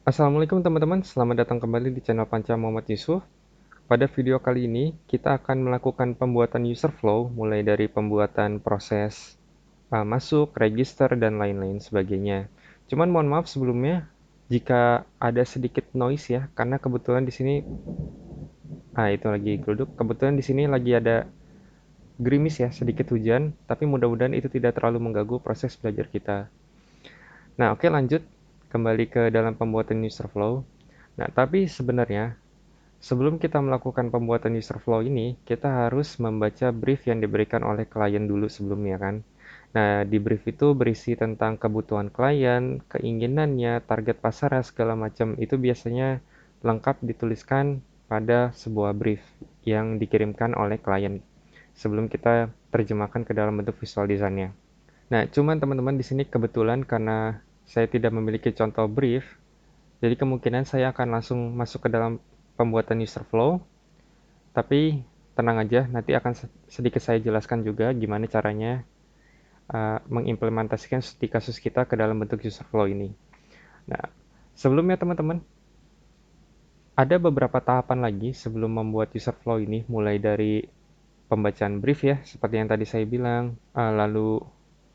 Assalamualaikum teman-teman, selamat datang kembali di channel Panca Muhammad Yusuf. Pada video kali ini, kita akan melakukan pembuatan user flow, mulai dari pembuatan proses masuk, register, dan lain-lain sebagainya. Cuman mohon maaf sebelumnya, jika ada sedikit noise ya, karena kebetulan di sini, itu lagi geruduk. Kebetulan di sini lagi ada gerimis ya, sedikit hujan, tapi mudah-mudahan itu tidak terlalu mengganggu proses belajar kita. Nah, oke lanjut, kembali ke dalam pembuatan user flow. Nah, tapi sebenarnya sebelum kita melakukan pembuatan user flow ini, kita harus membaca brief yang diberikan oleh klien dulu sebelumnya kan. Nah, di brief itu berisi tentang kebutuhan klien, keinginannya, target pasar, segala macam. Itu biasanya lengkap dituliskan pada sebuah brief yang dikirimkan oleh klien sebelum kita terjemahkan ke dalam bentuk visual design-nya. Nah, cuman teman-teman di sini kebetulan karena saya tidak memiliki contoh brief, jadi kemungkinan saya akan langsung masuk ke dalam pembuatan user flow, tapi tenang aja, nanti akan sedikit saya jelaskan juga gimana caranya mengimplementasikan studi kasus kita ke dalam bentuk user flow ini. Nah, sebelumnya teman-teman, ada beberapa tahapan lagi sebelum membuat user flow ini, mulai dari pembacaan brief ya, seperti yang tadi saya bilang, lalu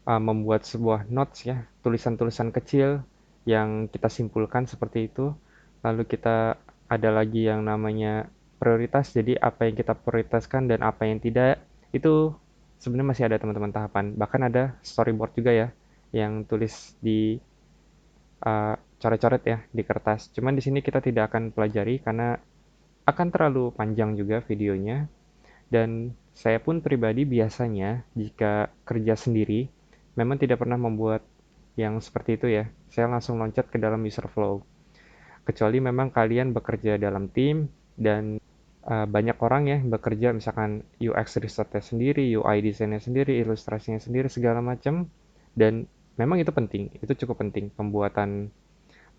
membuat sebuah notes ya, tulisan-tulisan kecil yang kita simpulkan seperti itu. Lalu kita ada lagi yang namanya prioritas, jadi apa yang kita prioritaskan dan apa yang tidak, itu sebenarnya masih ada teman-teman tahapan. Bahkan ada storyboard juga ya, yang tulis di coret-coret ya di kertas. Cuman di sini kita tidak akan pelajari karena akan terlalu panjang juga videonya. Dan saya pun pribadi biasanya jika kerja sendiri memang tidak pernah membuat yang seperti itu ya. Saya langsung loncat ke dalam user flow. Kecuali memang kalian bekerja dalam tim dan banyak orang ya bekerja misalkan UX research sendiri, UI desainnya sendiri, ilustrasinya sendiri segala macam, dan memang itu penting, itu cukup penting pembuatan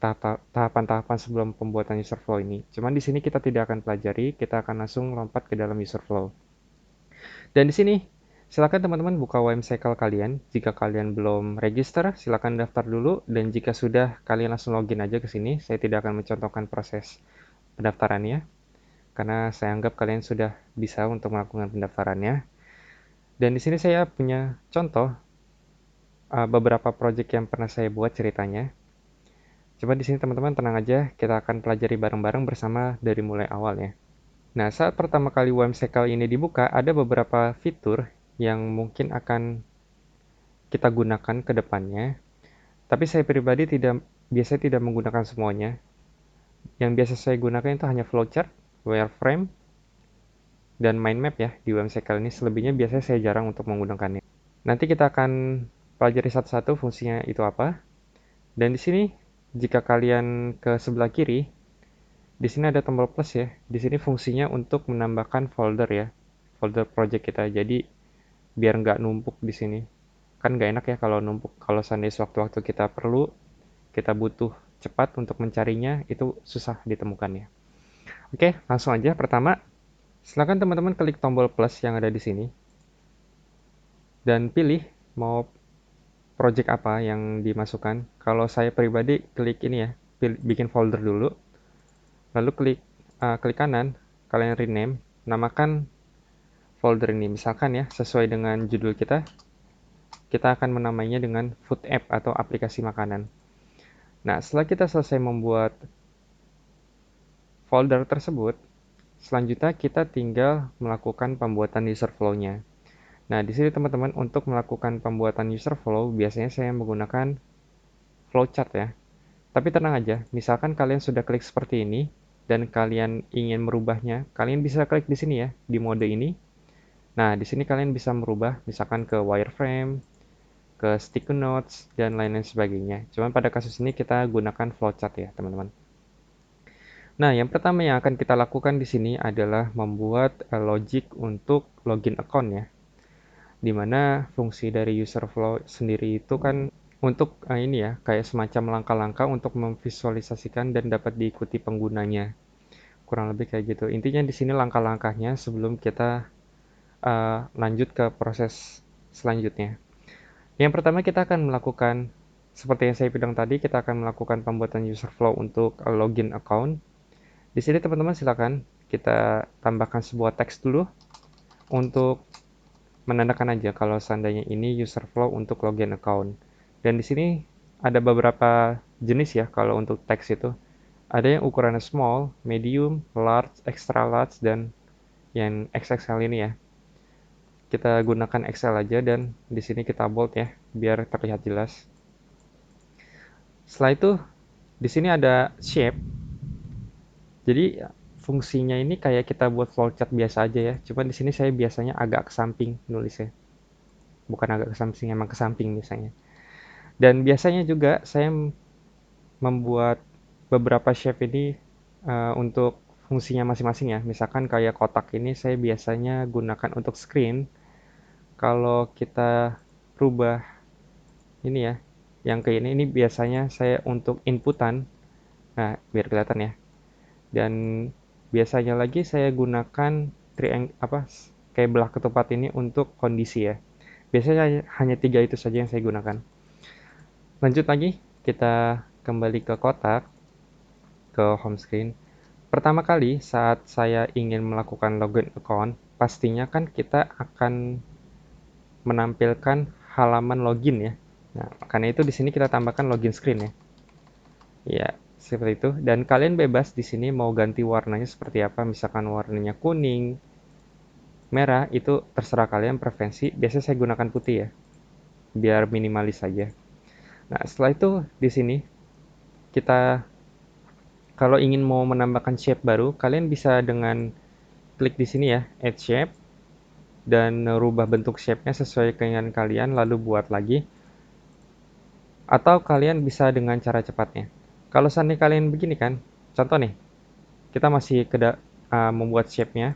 tahapan-tahapan sebelum pembuatan user flow ini. Cuman di sini kita tidak akan pelajari, kita akan langsung lompat ke dalam user flow. Dan di sini, silakan teman-teman buka WM Cycle kalian. Jika kalian belum register, silakan daftar dulu. Dan jika sudah, kalian langsung login aja ke sini. Saya tidak akan mencontohkan proses pendaftarannya, karena saya anggap kalian sudah bisa untuk melakukan pendaftarannya. Dan di sini saya punya contoh beberapa project yang pernah saya buat ceritanya. Coba di sini teman-teman tenang aja, kita akan pelajari bareng-bareng bersama dari mulai awal ya. Nah, saat pertama kali WM Cycle ini dibuka, ada beberapa fitur yang mungkin akan kita gunakan ke depannya. Tapi saya pribadi biasanya tidak menggunakan semuanya. Yang biasa saya gunakan itu hanya flowchart, wireframe, dan mind map ya di WMCL ini. Selebihnya biasanya saya jarang untuk menggunakannya. Nanti kita akan pelajari satu-satu fungsinya itu apa. Dan di sini jika kalian ke sebelah kiri, di sini ada tombol plus ya. Di sini fungsinya untuk menambahkan folder ya, folder project kita. Jadi biar nggak numpuk di sini. Kan nggak enak ya kalau numpuk. Kalau seandainya sewaktu-waktu kita perlu, kita butuh cepat untuk mencarinya, itu susah ditemukannya. Oke, langsung aja. Pertama, silakan teman-teman klik tombol plus yang ada di sini dan pilih mau project apa yang dimasukkan. Kalau saya pribadi klik ini ya, bikin folder dulu, lalu klik kanan, kalian rename, namakan folder ini. Misalkan ya, sesuai dengan judul kita akan menamainya dengan food app atau aplikasi makanan. Nah, setelah kita selesai membuat folder tersebut, selanjutnya kita tinggal melakukan pembuatan user flow-nya. Nah, di sini teman-teman untuk melakukan pembuatan user flow biasanya saya menggunakan flowchart ya. Tapi tenang aja, misalkan kalian sudah klik seperti ini dan kalian ingin merubahnya, kalian bisa klik di sini ya, di mode ini. Nah, di sini kalian bisa merubah misalkan ke wireframe, ke sticky notes dan lain-lain sebagainya. Cuman pada kasus ini kita gunakan flowchart ya, teman-teman. Nah, yang pertama yang akan kita lakukan di sini adalah membuat logic untuk login account ya. Dimana fungsi dari user flow sendiri itu kan untuk ini ya, kayak semacam langkah-langkah untuk memvisualisasikan dan dapat diikuti penggunanya. Kurang lebih kayak gitu. Intinya di sini langkah-langkahnya sebelum kita lanjut ke proses selanjutnya. Yang pertama kita akan melakukan seperti yang saya bilang tadi, kita akan melakukan pembuatan user flow untuk login account. Di sini teman-teman silakan kita tambahkan sebuah teks dulu untuk menandakan aja kalau seandainya ini user flow untuk login account. Dan di sini ada beberapa jenis ya kalau untuk teks itu. Ada yang ukurannya small, medium, large, extra large, dan yang XXL ini ya. Kita gunakan Excel aja dan di sini kita bold ya, biar terlihat jelas. Setelah itu, di sini ada shape. Jadi fungsinya ini kayak kita buat flowchart biasa aja ya. Cuma di sini saya biasanya agak ke samping nulisnya. Bukan agak ke samping, emang ke samping biasanya. Dan biasanya juga saya membuat beberapa shape ini untuk fungsinya masing-masing ya. Misalkan kayak kotak ini saya biasanya gunakan untuk screen. Kalau kita rubah ini ya, yang ke ini biasanya saya untuk inputan. Nah, biar kelihatan ya. Dan biasanya lagi saya gunakan kayak belah ketupat ini untuk kondisi ya. Biasanya hanya 3 itu saja yang saya gunakan. Lanjut lagi, kita kembali ke kotak, ke home screen. Pertama kali saat saya ingin melakukan login account, pastinya kan kita akan menampilkan halaman login ya. Nah, karena itu di sini kita tambahkan login screen ya. Ya, seperti itu. Dan kalian bebas di sini mau ganti warnanya seperti apa. Misalkan warnanya kuning, merah, itu terserah kalian preferensi. Biasanya saya gunakan putih ya, biar minimalis saja. Nah, setelah itu di sini kita kalau ingin mau menambahkan shape baru, kalian bisa dengan klik di sini ya, add shape, dan rubah bentuk shape-nya sesuai dengan kalian, lalu buat lagi. Atau kalian bisa dengan cara cepatnya. Kalau seandainya kalian begini kan, contoh nih, kita masih membuat shape-nya,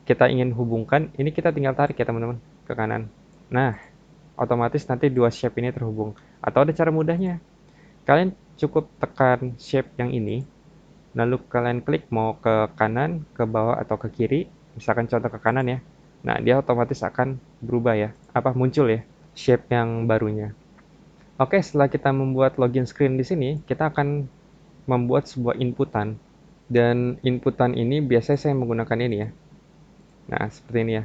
kita ingin hubungkan, ini kita tinggal tarik ya teman-teman, ke kanan. Nah, otomatis nanti dua shape ini terhubung. Atau ada cara mudahnya, kalian cukup tekan shape yang ini, lalu kalian klik mau ke kanan, ke bawah, atau ke kiri. Misalkan contoh ke kanan ya. Nah, dia otomatis akan berubah ya, muncul ya, shape yang barunya. Oke, setelah kita membuat login screen di sini, kita akan membuat sebuah inputan. Dan inputan ini biasanya saya menggunakan ini ya. Nah, seperti ini ya.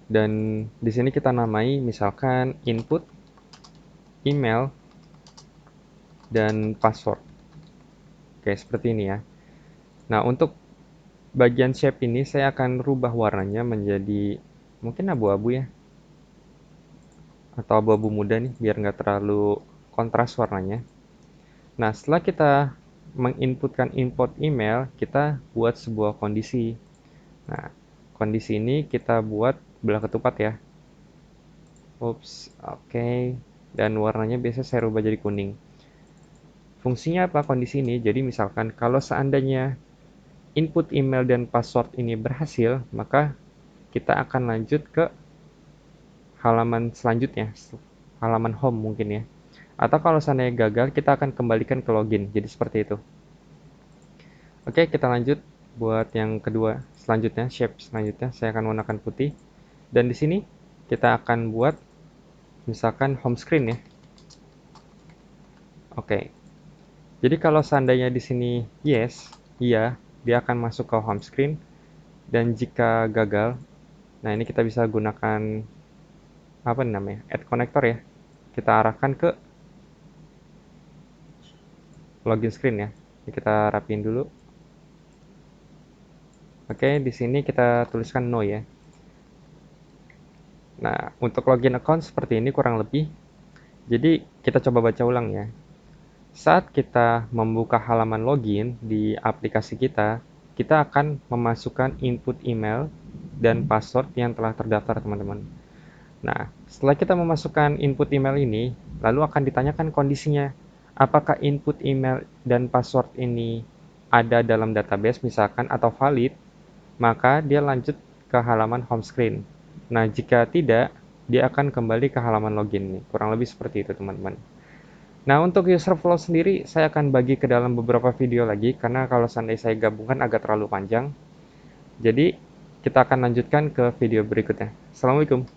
Dan di sini kita namai misalkan input, email, dan password. Oke, seperti ini ya. Nah, untuk bagian shape ini saya akan rubah warnanya menjadi mungkin abu-abu ya. Atau abu-abu muda nih, biar nggak terlalu kontras warnanya. Nah, setelah kita menginputkan import email, kita buat sebuah kondisi. Nah, kondisi ini kita buat belah ketupat ya. Ups, oke. Dan warnanya biasa saya rubah jadi kuning. Fungsinya apa kondisi ini? Jadi misalkan kalau seandainya input email dan password ini berhasil, maka kita akan lanjut ke halaman selanjutnya, halaman home mungkin ya. Atau kalau seandainya gagal, kita akan kembalikan ke login. Jadi seperti itu. Oke, kita lanjut buat yang kedua. Selanjutnya, shape selanjutnya saya akan menggunakan putih. Dan di sini kita akan buat misalkan home screen ya. Oke. Jadi kalau seandainya di sini yes, iya, dia akan masuk ke home screen. Dan jika gagal, nah ini kita bisa gunakan apa namanya? Add connector ya. Kita arahkan ke login screen ya. Jadi kita rapiin dulu. Oke, di sini kita tuliskan no ya. Nah, untuk login account seperti ini kurang lebih. Jadi kita coba baca ulang ya. Saat kita membuka halaman login di aplikasi kita, kita akan memasukkan input email dan password yang telah terdaftar, teman-teman. Nah, setelah kita memasukkan input email ini, lalu akan ditanyakan kondisinya. Apakah input email dan password ini ada dalam database misalkan atau valid, maka dia lanjut ke halaman home screen. Nah, jika tidak, dia akan kembali ke halaman login nih. Kurang lebih seperti itu, teman-teman. Nah, untuk user flow sendiri, saya akan bagi ke dalam beberapa video lagi, karena kalau seandainya saya gabungkan agak terlalu panjang. Jadi, kita akan lanjutkan ke video berikutnya. Assalamualaikum.